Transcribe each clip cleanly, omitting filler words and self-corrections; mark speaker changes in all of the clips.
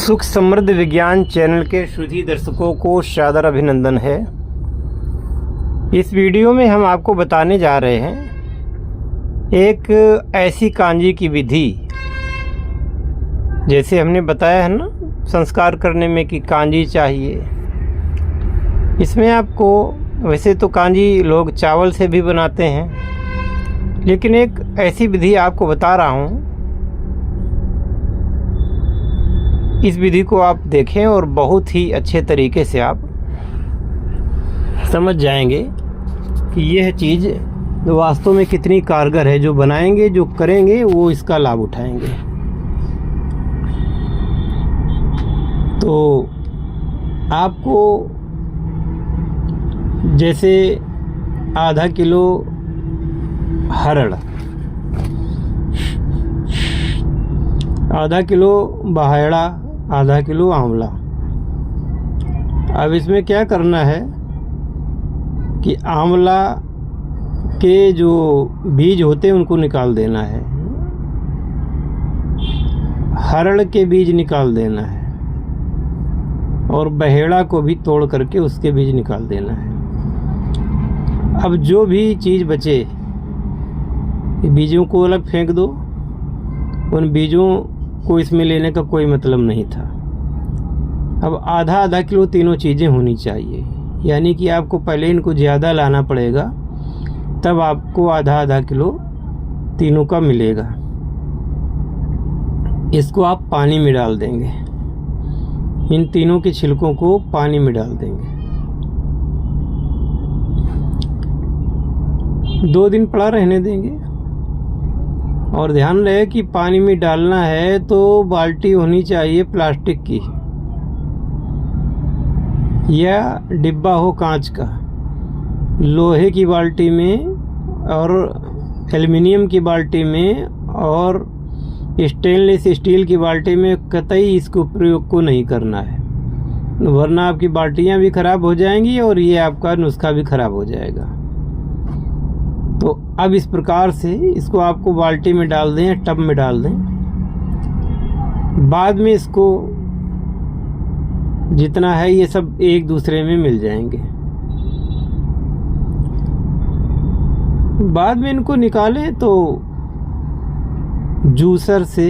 Speaker 1: सुख समृद्ध विज्ञान चैनल के शुद्धि दर्शकों को सादर अभिनंदन है। इस वीडियो में हम आपको बताने जा रहे हैं एक ऐसी कांजी की विधि, जैसे हमने बताया है ना संस्कार करने में कि कांजी चाहिए। इसमें आपको वैसे तो कांजी लोग चावल से भी बनाते हैं, लेकिन एक ऐसी विधि आपको बता रहा हूँ। इस विधि को आप देखें और बहुत ही अच्छे तरीके से आप समझ जाएंगे कि यह चीज़ वास्तव में कितनी कारगर है। जो बनाएंगे, जो करेंगे, वो इसका लाभ उठाएंगे। तो आपको जैसे आधा किलो हरड़, आधा किलो बाहेड़ा, आधा किलो आंवला। अब इसमें क्या करना है कि आंवला के जो बीज होते हैं उनको निकाल देना है, हरड़ के बीज निकाल देना है, और बहेड़ा को भी तोड़ करके उसके बीज निकाल देना है। अब जो भी चीज़ बचे, बीजों को अलग फेंक दो। उन बीजों को इसमें लेने का कोई मतलब नहीं था। अब आधा आधा किलो तीनों चीज़ें होनी चाहिए, यानी कि आपको पहले इनको ज़्यादा लाना पड़ेगा, तब आपको आधा आधा किलो तीनों का मिलेगा। इसको आप पानी में डाल देंगे, इन तीनों के छिलकों को पानी में डाल देंगे। 2 दिन पड़ा रहने देंगे। और ध्यान रहे कि पानी में डालना है तो बाल्टी होनी चाहिए प्लास्टिक की, या डिब्बा हो कांच का। लोहे की बाल्टी में और एल्युमिनियम की बाल्टी में और स्टेनलेस स्टील की बाल्टी में कतई इसको प्रयोग को नहीं करना है, वरना आपकी बाल्टियां भी ख़राब हो जाएंगी और ये आपका नुस्खा भी ख़राब हो जाएगा। तो अब इस प्रकार से इसको आपको बाल्टी में डाल दें, टब में डाल दें। बाद में इसको जितना है ये सब एक दूसरे में मिल जाएंगे। बाद में इनको निकालें तो जूसर से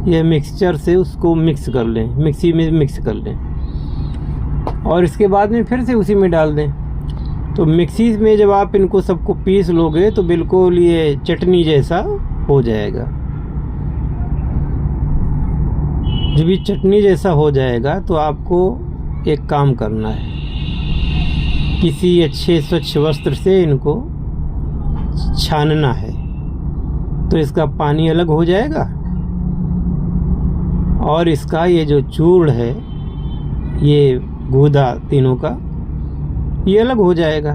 Speaker 1: या मिक्सचर से उसको मिक्स कर लें, मिक्सी में मिक्स कर लें, और इसके बाद में फिर से उसी में डाल दें। तो मिक्सी में जब आप इनको सबको पीस लोगे तो बिल्कुल ये चटनी जैसा हो जाएगा। जब ये चटनी जैसा हो जाएगा तो आपको एक काम करना है, किसी अच्छे स्वच्छ वस्त्र से इनको छानना है, तो इसका पानी अलग हो जाएगा और इसका ये जो चूर्ण है, ये गूदा तीनों का, ये अलग हो जाएगा।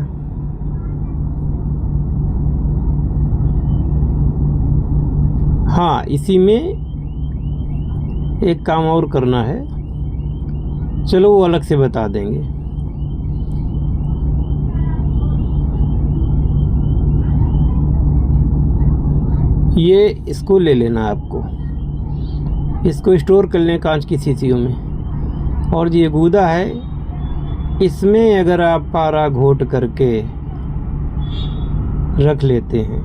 Speaker 1: हाँ, इसी में एक काम और करना है, चलो वो अलग से बता देंगे। ये इसको ले लेना आपको, इसको स्टोर कर लें कांच की शीशियों में। और ये गूदा है, इसमें अगर आप पारा घोट करके रख लेते हैं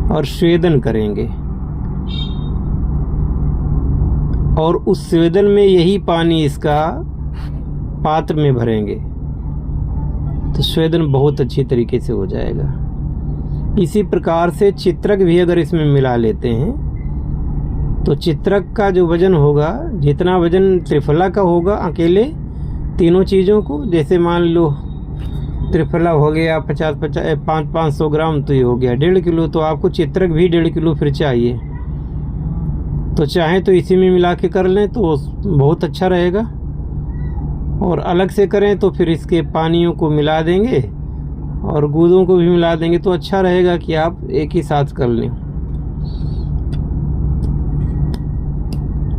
Speaker 1: और स्वेदन करेंगे, और उस स्वेदन में यही पानी इसका पात्र में भरेंगे, तो स्वेदन बहुत अच्छी तरीके से हो जाएगा। इसी प्रकार से चित्रक भी अगर इसमें मिला लेते हैं तो चित्रक का जो वजन होगा, जितना वजन त्रिफला का होगा अकेले तीनों चीज़ों को, जैसे मान लो त्रिफला हो गया 500 ग्राम, तो ये हो गया 1.5 किलो। तो आपको चित्रक भी 1.5 किलो फिर चाहिए। तो चाहें तो इसी में मिला के कर लें तो बहुत अच्छा रहेगा, और अलग से करें तो फिर इसके पानियों को मिला देंगे और गूदों को भी मिला देंगे, तो अच्छा रहेगा कि आप एक ही साथ कर लें।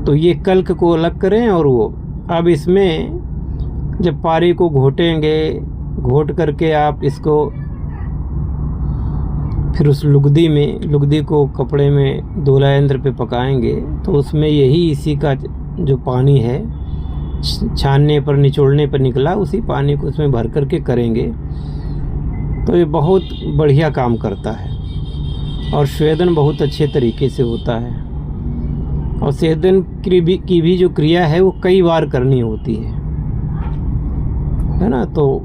Speaker 1: तो ये कल्क को अलग करें, और वो अब इसमें जब पारी को घोटेंगे, घोट करके आप इसको फिर उस लुगदी को कपड़े में दोला यंत्र पे पकाएंगे तो उसमें यही इसी का जो पानी है छानने पर निचोड़ने पर निकला उसी पानी को उसमें भर करके करेंगे तो ये बहुत बढ़िया काम करता है और स्वेदन बहुत अच्छे तरीके से होता है। और स्वेदन की भी जो क्रिया है वो कई बार करनी होती है ना। तो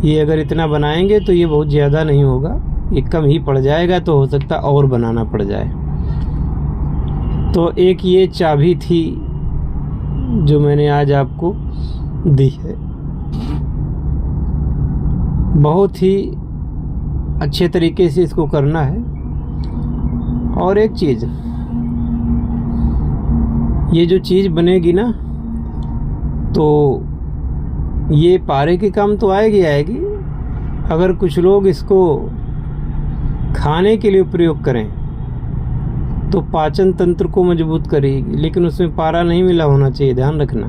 Speaker 1: ये अगर इतना बनाएंगे तो ये बहुत ज़्यादा नहीं होगा, ये कम ही पड़ जाएगा, तो हो सकता और बनाना पड़ जाए। तो एक ये चाबी थी जो मैंने आज आपको दी है, बहुत ही अच्छे तरीके से इसको करना है। और एक चीज़, ये जो चीज़ बनेगी ना तो ये पारे के काम तो आएगी। अगर कुछ लोग इसको खाने के लिए प्रयोग करें तो पाचन तंत्र को मजबूत करेगी, लेकिन उसमें पारा नहीं मिला होना चाहिए, ध्यान रखना।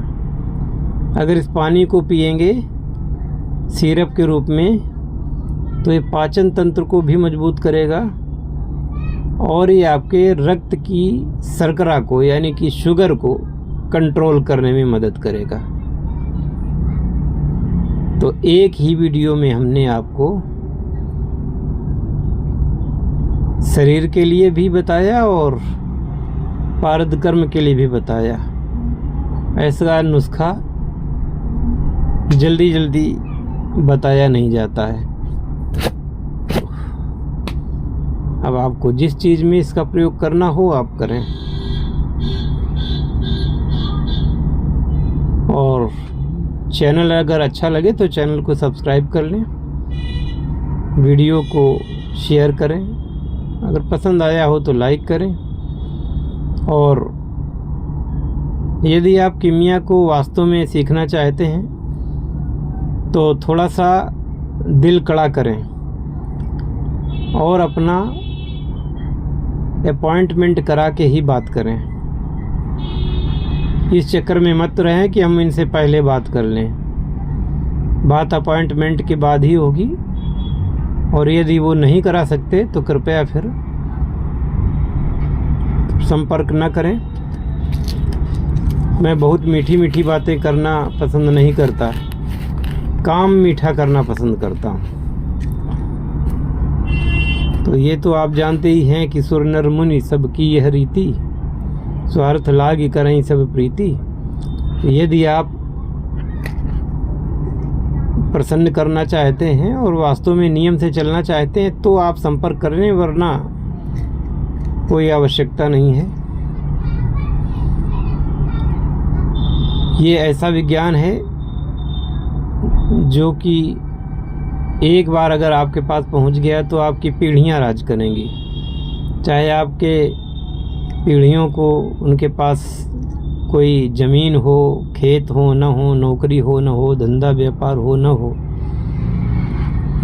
Speaker 1: अगर इस पानी को पिएंगे सिरप के रूप में तो ये पाचन तंत्र को भी मजबूत करेगा और ये आपके रक्त की शर्करा को यानी कि शुगर को कंट्रोल करने में मदद करेगा। तो एक ही वीडियो में हमने आपको शरीर के लिए भी बताया और पारद कर्म के लिए भी बताया। ऐसा नुस्खा जल्दी बताया नहीं जाता है। अब आपको जिस चीज़ में इसका प्रयोग करना हो आप करें। और चैनल अगर अच्छा लगे तो चैनल को सब्सक्राइब कर लें, वीडियो को शेयर करें, अगर पसंद आया हो तो लाइक करें। और यदि आप कीमिया को वास्तव में सीखना चाहते हैं तो थोड़ा सा दिल कड़ा करें और अपना अपॉइंटमेंट करा के ही बात करें। इस चक्कर में मत रहें कि हम इनसे पहले बात कर लें, बात अपॉइंटमेंट के बाद ही होगी। और यदि वो नहीं करा सकते तो कृपया फिर संपर्क न करें। मैं बहुत मीठी बातें करना पसंद नहीं करता, काम मीठा करना पसंद करता हूँ। तो ये तो आप जानते ही हैं कि सुर नर मुनि सबकी यह रीति, स्वार्थ लागी करें सब प्रीति। यदि आप प्रसन्न करना चाहते हैं और वास्तव में नियम से चलना चाहते हैं तो आप संपर्क करें, वरना कोई आवश्यकता नहीं है। ये ऐसा विज्ञान है जो कि एक बार अगर आपके पास पहुंच गया तो आपकी पीढ़ियां राज करेंगी। चाहे आपके पीढ़ियों को उनके पास कोई ज़मीन हो, खेत हो न हो, नौकरी हो न हो, धंधा व्यापार हो न हो,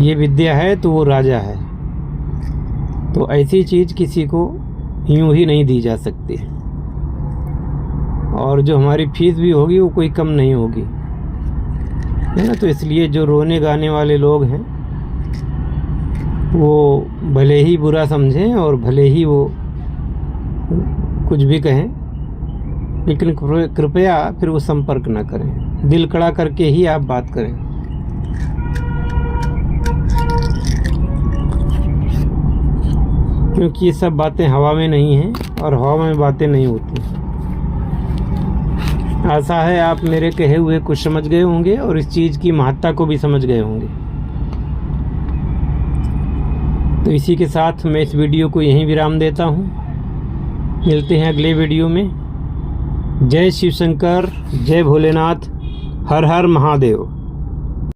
Speaker 1: ये विद्या है तो वो राजा है। तो ऐसी चीज़ किसी को यूं ही नहीं दी जा सकती। और जो हमारी फीस भी होगी वो कोई कम नहीं होगी, है ना। तो इसलिए जो रोने गाने वाले लोग हैं वो भले ही बुरा समझें और भले ही वो कुछ भी कहें, लेकिन कृपया फिर वो संपर्क ना करें, दिल कड़ा करके ही आप बात करें। क्योंकि ये सब बातें हवा में नहीं हैं और हवा में बातें नहीं होती। आशा है आप मेरे कहे हुए कुछ समझ गए होंगे और इस चीज़ की महत्ता को भी समझ गए होंगे। तो इसी के साथ मैं इस वीडियो को यहीं विराम देता हूँ। मिलते हैं अगले वीडियो में। जय शिव शंकर, जय भोलेनाथ, हर हर महादेव।